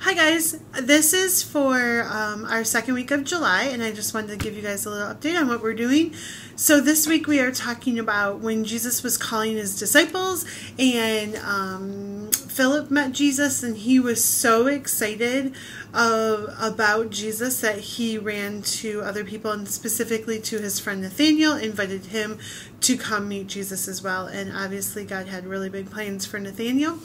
Hi guys, this is for our second week of July, and I just wanted to give you guys a little update on what we're doing. So this week we are talking about when Jesus was calling his disciples, and Philip met Jesus, and he was so excited about Jesus that he ran to other people, and specifically to his friend Nathaniel, invited him to come meet Jesus as well. And obviously God had really big plans for Nathaniel.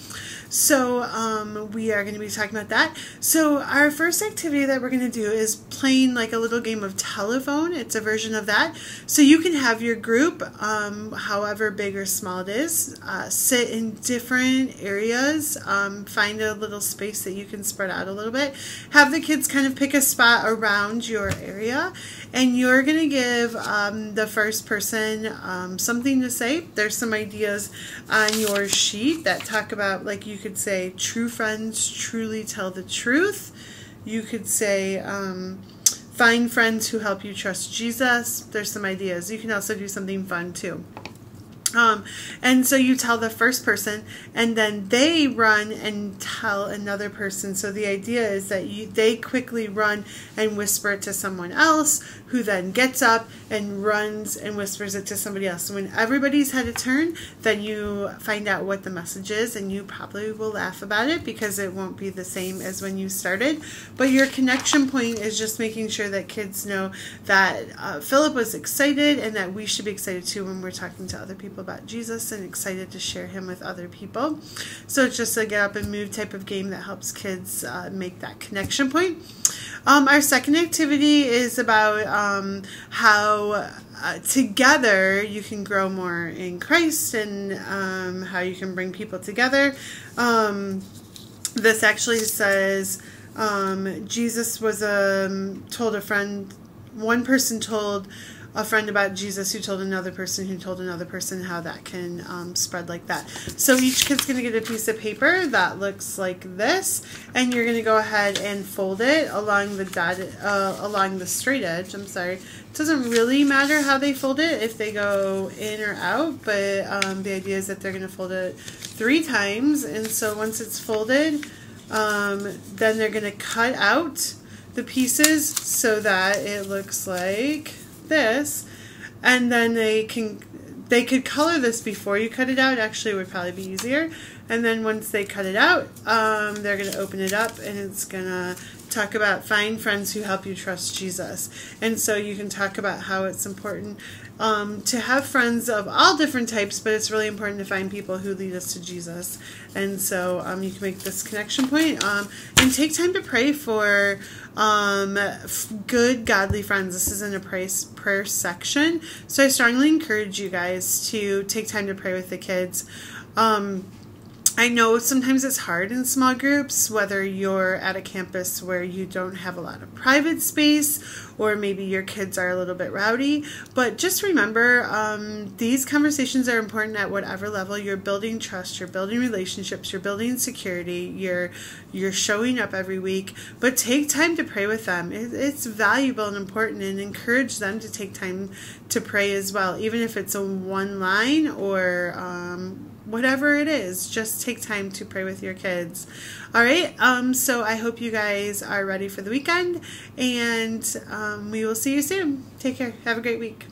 So we are going to be talking about that. So our first activity that we're going to do is playing like a little game of telephone. It's a version of that. So you can have your group, however big or small it is, sit in different areas, find a little space that you can spread out a little bit. Have the kids kind of pick a spot around your area, and you're going to give the first person something to say. There's some ideas on your sheet that talk about, like, you could say, true friends truly tell the truth. You could say, find friends who help you trust Jesus. There's some ideas. You can also do something fun too. And so you tell the first person, and then they run and tell another person. So the idea is that they quickly run and whisper it to someone else, who then gets up and runs and whispers it to somebody else. So when everybody's had a turn, then you find out what the message is, and you probably will laugh about it because it won't be the same as when you started. But your connection point is just making sure that kids know that Philip was excited, and that we should be excited too when we're talking to other people about Jesus, and excited to share him with other people. So it's just a get up and move type of game that helps kids make that connection point. Our second activity is about how together you can grow more in Christ, and how you can bring people together. This actually says Jesus was told a friend, one person told a friend about Jesus, who told another person, who told another person, how that can spread like that. So each kid's going to get a piece of paper that looks like this, and you're going to go ahead and fold it along the along the straight edge. I'm sorry. It doesn't really matter how they fold it, if they go in or out, but the idea is that they're going to fold it 3 times. And so once it's folded, then they're going to cut out the pieces so that it looks like this, and then they could color this before you cut it out. Actually, it would probably be easier. And then once they cut it out, they're going to open it up, and it's going to talk about find friends who help you trust Jesus. And so you can talk about how it's important to have friends of all different types, but it's really important to find people who lead us to Jesus. And so you can make this connection point, and take time to pray for good, godly friends. This is in a prayer section, so I strongly encourage you guys to take time to pray with the kids. I know sometimes it's hard in small groups, whether you're at a campus where you don't have a lot of private space, or maybe your kids are a little bit rowdy. But just remember, these conversations are important at whatever level. You're building trust, you're building relationships, you're building security, you're showing up every week. But take time to pray with them. It's valuable and important, and encourage them to take time to pray as well, even if it's a one line or whatever it is. Just take time to pray with your kids. All right, so I hope you guys are ready for the weekend, and we will see you soon. Take care. Have a great week.